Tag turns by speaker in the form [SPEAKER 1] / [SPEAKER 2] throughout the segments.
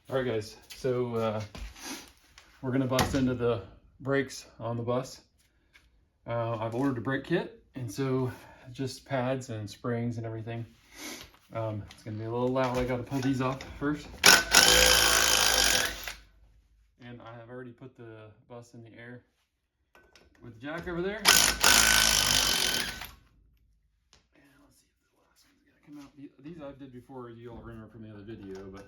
[SPEAKER 1] All right, guys, so we're gonna bust into the brakes on the bus. I've ordered a brake kit, and so just pads and springs and everything. It's gonna be a little loud. I gotta pull these off first. And I have already put the bus in the air with the jack over there. And let's see if the last one's gonna come out. These I did before, you all remember from the other video, but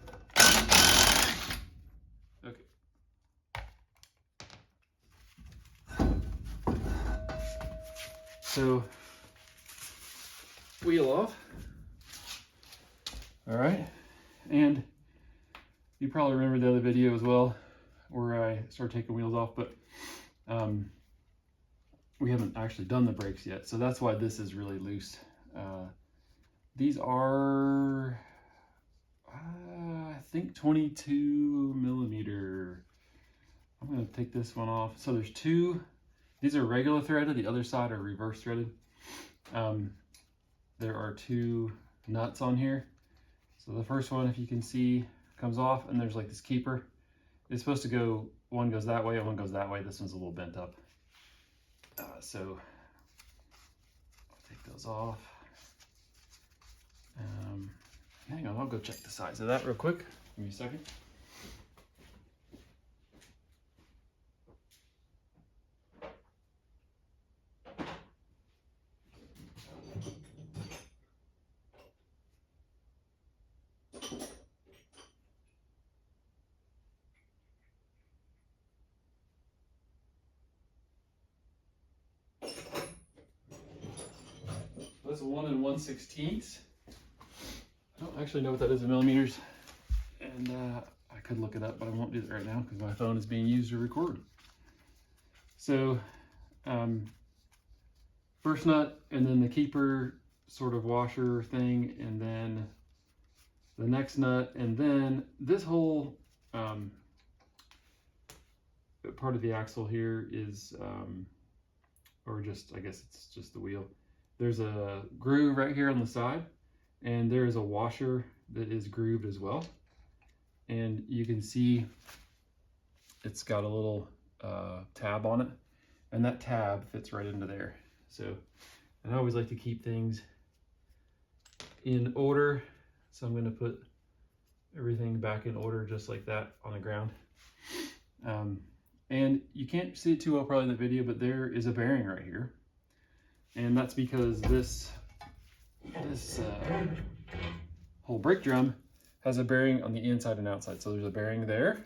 [SPEAKER 1] okay. So, wheel off. All right, and you probably remember the other video as well, where I started taking wheels off, but we haven't actually done the brakes yet, so that's why this is really loose. These are, I think 22 millimeter. I'm gonna take this one off. So there's two. These are regular threaded, the other side are reverse threaded. There are two nuts on here. So the first one, if you can see, comes off, and there's like this keeper. It's supposed to go, one goes that way and one goes that way. This one's a little bent up. So I'll take those off. Hang on, I'll go check the size of that real quick. Give me a second. That's 1 1/16. I don't actually know what that is in millimeters, and I could look it up, but I won't do that right now because my phone is being used to record. So, first nut, and then the keeper sort of washer thing, and then the next nut, and then this whole part of the axle here is, or just, I guess it's just the wheel. There's a groove right here on the side, and there is a washer that is grooved as well. And you can see it's got a little tab on it, and that tab fits right into there. So, and I always like to keep things in order. So I'm gonna put everything back in order just like that on the ground. And you can't see it too well probably in the video, but there is a bearing right here. And that's because this whole brake drum has a bearing on the inside and outside. So there's a bearing there,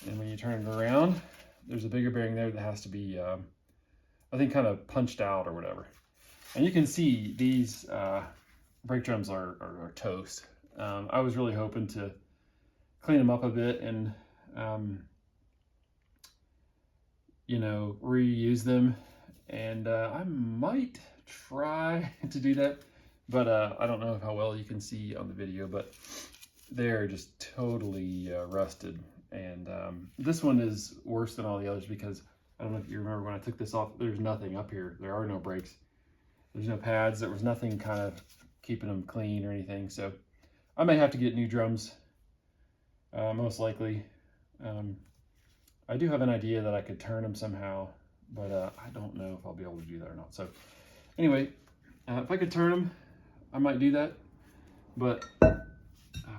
[SPEAKER 1] and when you turn it around, there's a bigger bearing there that has to be, I think, kind of punched out or whatever. And you can see these brake drums are toast. I was really hoping to clean them up a bit and, you know, reuse them. And I might try to do that, but I don't know how well you can see on the video, but they're just totally rusted. And this one is worse than all the others because I don't know if you remember when I took this off, there's nothing up here. There are no brakes. There's no pads. There was nothing kind of keeping them clean or anything. So I may have to get new drums, most likely. I do have an idea that I could turn them somehow, but I don't know if I'll be able to do that or not. So anyway, if I could turn them, I might do that. But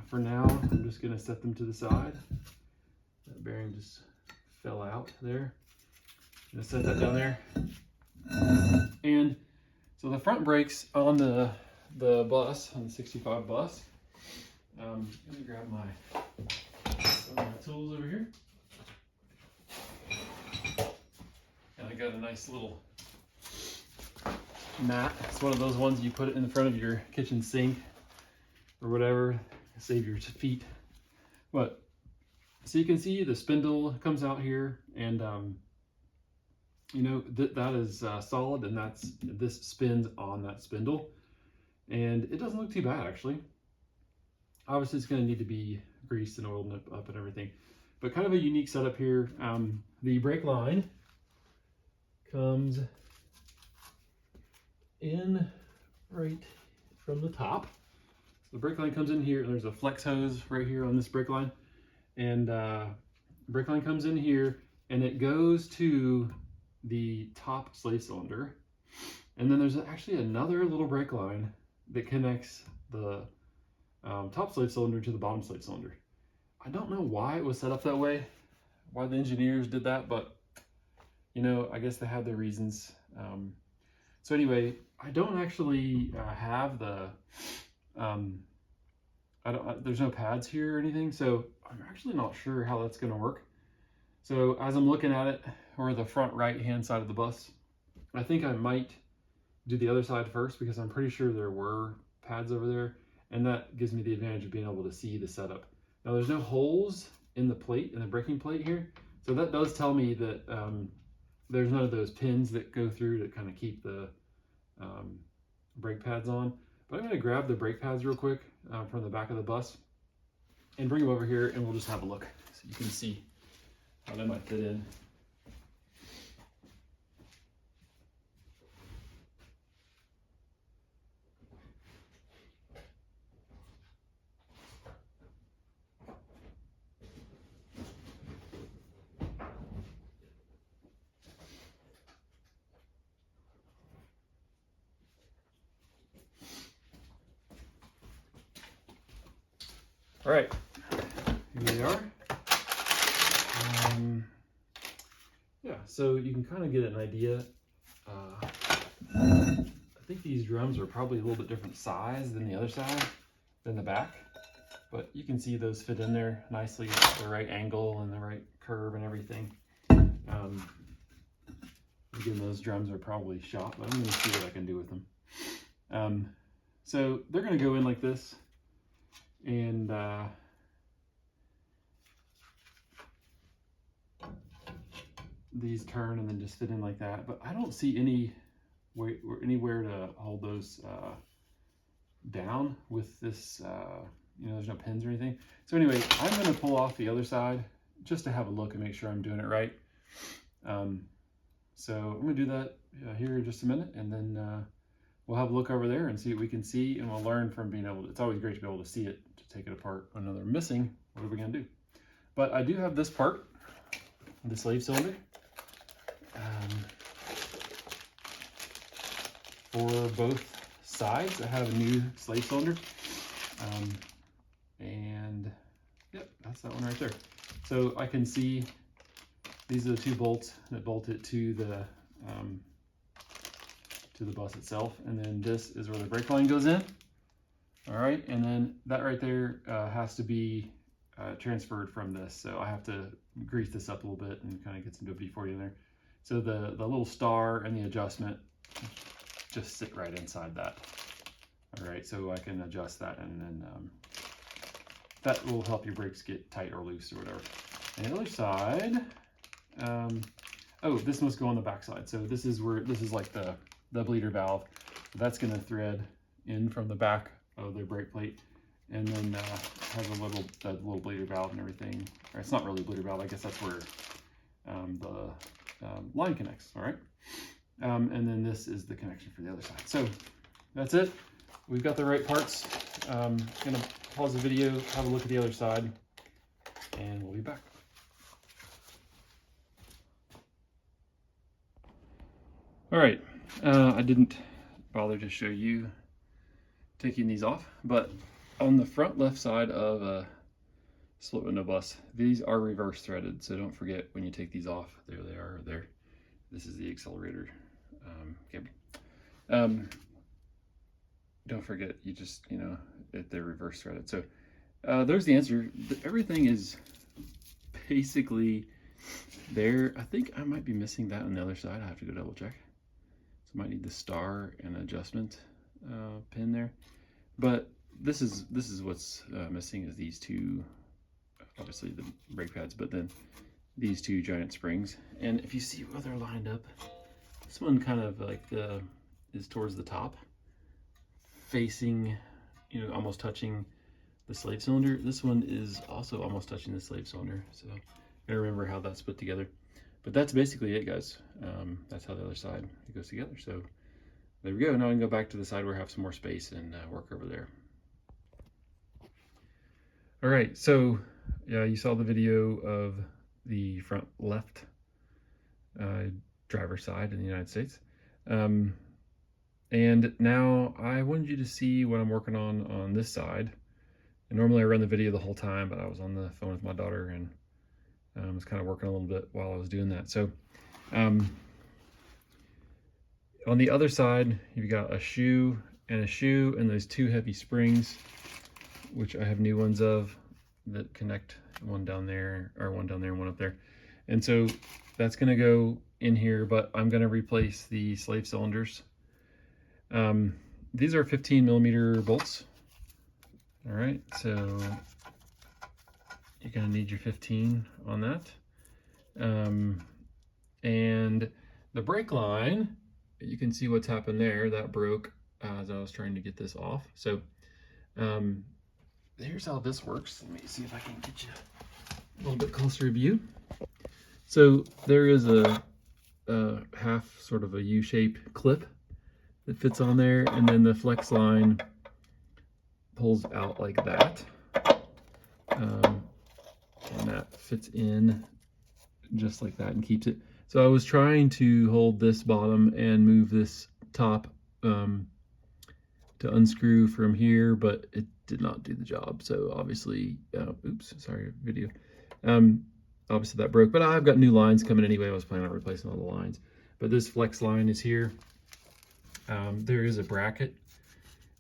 [SPEAKER 1] for now, I'm just gonna set them to the side. That bearing just fell out there. I'm gonna set that down there. And so the front brakes on the bus, on the 65 bus, let me grab some of my tools over here. And I got a nice little mat. It's one of those ones you put it in the front of your kitchen sink or whatever, save your feet. But so you can see the spindle comes out here, and you know that is solid, and this spins on that spindle, and it doesn't look too bad actually. Obviously, it's going to need to be greased and oiled up and everything, but kind of a unique setup here. The brake line comes in right from the top. So the brake line comes in here, and there's a flex hose right here on this brake line, and brake line comes in here, and it goes to the top slave cylinder. And then there's actually another little brake line that connects the top slave cylinder to the bottom slave cylinder. I don't know why it was set up that way, why the engineers did that, but you know, I guess they had their reasons. So anyway, I don't actually have the, there's no pads here or anything, so I'm actually not sure how that's going to work. So as I'm looking at it, or the front right hand side of the bus, I think I might do the other side first, because I'm pretty sure there were pads over there, and that gives me the advantage of being able to see the setup. Now there's no holes in the plate, in the braking plate here, so that does tell me that there's none of those pins that go through to kind of keep the brake pads on. But I'm going to grab the brake pads real quick from the back of the bus and bring them over here, and we'll just have a look so you can see how they might fit in. All right, here they are. Yeah, so you can kind of get an idea. I think these drums are probably a little bit different size than the other side, than the back. But you can see those fit in there nicely at the right angle and the right curve and everything. Again, those drums are probably shot, but I'm going to see what I can do with them. So they're going to go in like this. And these turn and then just fit in like that, but I don't see anywhere to hold those down with this. You know, there's no pins or anything. So anyway, I'm going to pull off the other side just to have a look and make sure I'm doing it right. So I'm going to do that here in just a minute, and then we'll have a look over there and see what we can see, and we'll learn from being able to, it's always great to be able to see it, to take it apart. When they're missing, what are we going to do? But I do have this part, the slave cylinder, for both sides. I have a new slave cylinder, and yep, that's that one right there. So I can see these are the two bolts that bolt it to the bus itself, and then this is where the brake line goes in. All right, and then that right there has to be transferred from this, so I have to grease this up a little bit and kind of get some WD-40 in there. So the little star and the adjustment just sit right inside that. All right, so I can adjust that, and then that will help your brakes get tight or loose or whatever. And the other side, oh, this must go on the back side. So this is where, this is like the bleeder valve. That's going to thread in from the back of the brake plate, and then has a little bleeder valve and everything. Or it's not really a bleeder valve, I guess that's where the line connects. All right, and then this is the connection for the other side. So that's it. We've got the right parts. Gonna pause the video, have a look at the other side, and we'll be back. All right, I didn't bother to show you taking these off, but on the front left side of a split window bus, these are reverse threaded, so don't forget when you take these off. There they are, there. This is the accelerator cable. Don't forget, you just, you know, that they're reverse threaded. So there's the answer. Everything is basically there. I think I might be missing that on the other side. I have to go double check. So I might need the star and adjustment pin there. But this is what's missing, is these two, obviously the brake pads, but then these two giant springs. And if you see where they're lined up, this one kind of like is towards the top, facing, you know, almost touching the slave cylinder. This one is also almost touching the slave cylinder. So gotta remember how that's put together. But that's basically it, guys. That's how the other side goes together. So there we go. Now I can go back to the side where I have some more space and work over there. All right, so yeah, you saw the video of the front left driver's side in the United States. And now I wanted you to see what I'm working on this side. And normally I run the video the whole time, but I was on the phone with my daughter and was kind of working a little bit while I was doing that. So on the other side, you've got a shoe and those two heavy springs, which I have new ones of that connect, one down there and one up there. And so that's going to go in here, but I'm going to replace the slave cylinders. These are 15 millimeter bolts. All right, so you're going to need your 15 on that. And the brake line, you can see what's happened there. That broke as I was trying to get this off. So here's how this works. Let me see if I can get you a little bit closer view. So there is a half sort of a U-shaped clip that fits on there, and then the flex line pulls out like that, and that fits in just like that and keeps it. So I was trying to hold this bottom and move this top to unscrew from here, but it did not do the job. So obviously, oops, sorry, video. Obviously that broke, but I've got new lines coming anyway. I was planning on replacing all the lines, but this flex line is here. There is a bracket,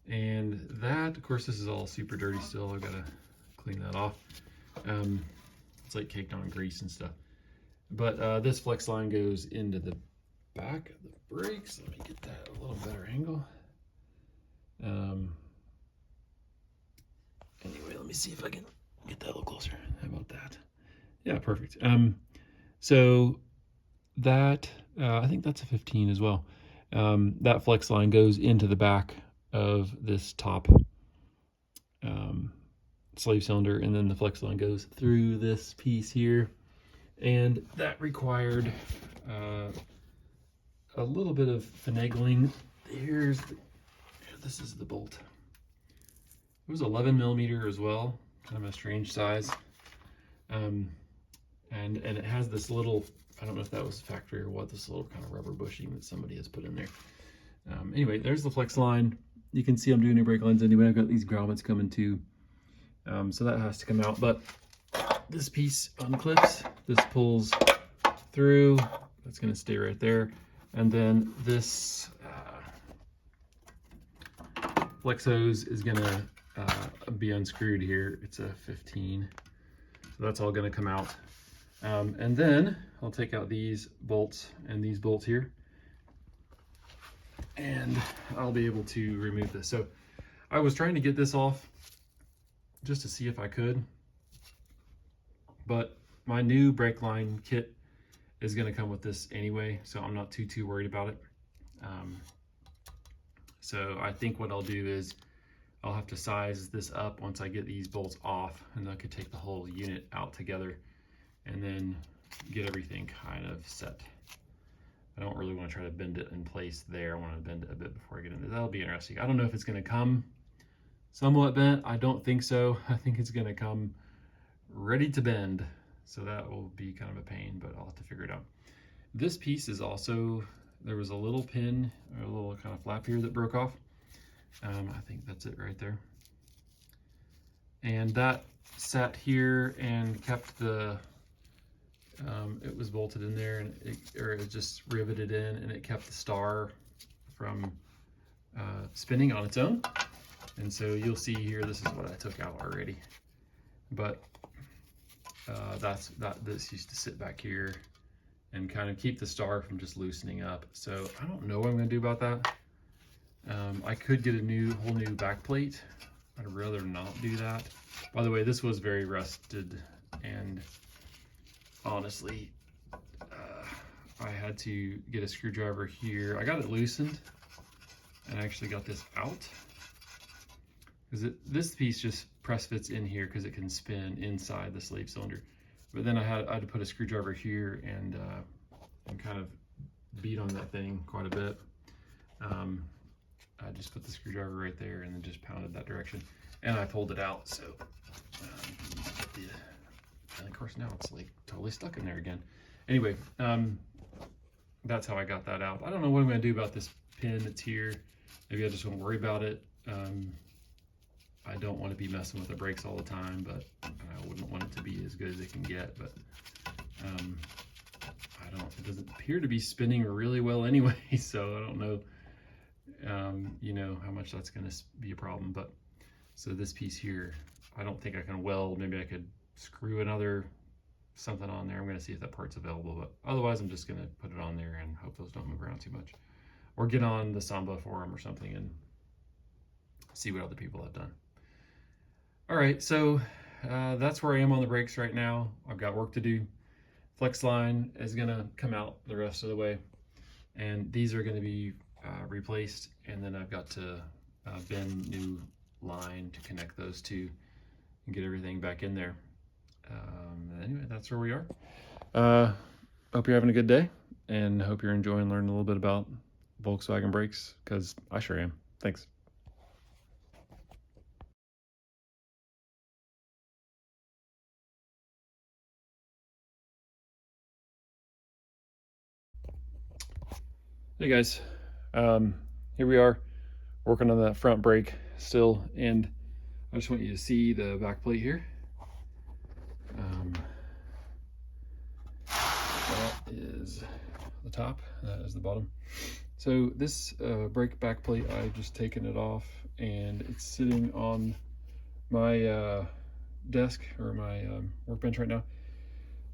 [SPEAKER 1] and that, of course, this is all super dirty still. I've got to clean that off. It's like caked on grease and stuff. But this flex line goes into the back of the brakes. Let me get that a little better angle. Anyway, let me see if I can get that a little closer. How about that? Yeah, perfect. So that, I think that's a 15 as well. That flex line goes into the back of this top slave cylinder, and then the flex line goes through this piece here, and that required a little bit of finagling. This is the bolt. It was 11 millimeter as well, kind of a strange size, and it has this little, I don't know if that was factory or what, this little kind of rubber bushing that somebody has put in there. Anyway, there's the flex line. You can see I'm doing new brake lines anyway. I've got these grommets coming too. So that has to come out, but this piece unclips, this pulls through, that's gonna stay right there. And then this flex hose is gonna be unscrewed here. It's a 15, so that's all gonna come out. And then I'll take out these bolts and these bolts here, and I'll be able to remove this. So I was trying to get this off just to see if I could, but my new brake line kit is going to come with this anyway, so I'm not too worried about it. So I think what I'll do is I'll have to size this up once I get these bolts off, and I could take the whole unit out together and then get everything kind of set. I don't really want to try to bend it in place there. I want to bend it a bit before I get into that. That'll be interesting. I don't know if it's going to come somewhat bent. I don't think so. I think it's going to come ready to bend. So that will be kind of a pain, but I'll have to figure it out. This piece is also, there was a little pin or a little kind of flap here that broke off. I think that's it right there. And that sat here and kept the, it was bolted in there, and it just riveted in, and it kept the star from spinning on its own. And so you'll see here, this is what I took out already. But this used to sit back here and kind of keep the star from just loosening up. So I don't know what I'm gonna do about that. I could get a whole new back plate. I'd rather not do that. By the way, this was very rusted, and honestly, I had to get a screwdriver here. I got it loosened and I actually got this out, because this piece just press fits in here because it can spin inside the slave cylinder. But then I had to put a screwdriver here and kind of beat on that thing quite a bit. I just put the screwdriver right there and then just pounded that direction, and I pulled it out. So get the course, now it's like totally stuck in there again. Anyway, that's how I got that out. I don't know what I'm going to do about this pin that's here. Maybe I just won't worry about it. I don't want to be messing with the brakes all the time, but I wouldn't want it to be as good as it can get. But it doesn't appear to be spinning really well anyway, so I don't know, you know, how much that's going to be a problem. But so this piece here, I don't think I can weld. Maybe I could screw another something on there. I'm going to see if that part's available, but otherwise I'm just going to put it on there and hope those don't move around too much, or get on the Samba forum or something and see what other people have done. All right, so that's where I am on the brakes right now. I've got work to do. Flex line is going to come out the rest of the way, and these are going to be replaced, and then I've got to bend new line to connect those two and get everything back in there. Anyway, that's where we are. Hope you're having a good day, and hope you're enjoying learning a little bit about Volkswagen brakes, because I sure am. Thanks. Hey guys, here we are working on that front brake still, and I just want you to see the back plate here. That is the top, that is the bottom. So this brake back plate, I've just taken it off, and it's sitting on my desk, or my workbench right now.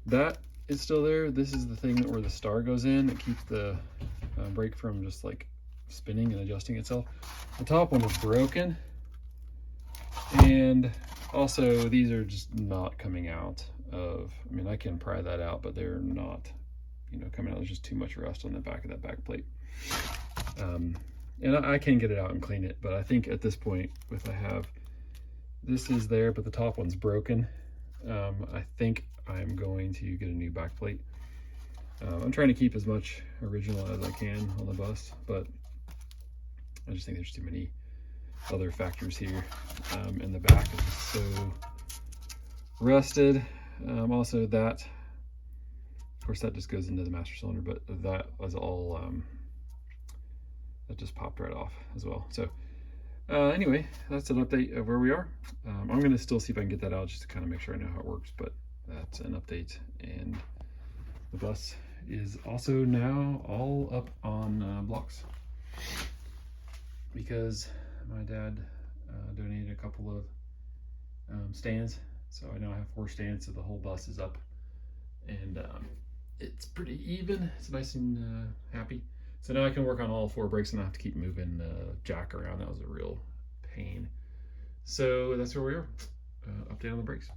[SPEAKER 1] That is still there. This is the thing where the star goes in. It keeps the brake from just like spinning and adjusting itself. The top one is broken, and also these are just not coming out of, I mean, I can pry that out, but they're not, you know, coming out. There's just too much rust on the back of that back plate. And I can get it out and clean it, but I think at this point, if I have, this is there, but the top one's broken, I think I'm going to get a new back plate. I'm trying to keep as much original as I can on the bus, but I just think there's too many other factors here. And the back is just so rusted. Also that, of course, that just goes into the master cylinder, but that was all, that just popped right off as well. So anyway, that's an update of where we are. I'm going to still see if I can get that out just to kind of make sure I know how it works, but that's an update. And the bus is also now all up on blocks, because my dad donated a couple of stands. So I now have 4 stands, so the whole bus is up, and it's pretty even. It's nice and happy. So now I can work on all 4 brakes and not have to keep moving the jack around. That was a real pain. So that's where we are. Update on the brakes.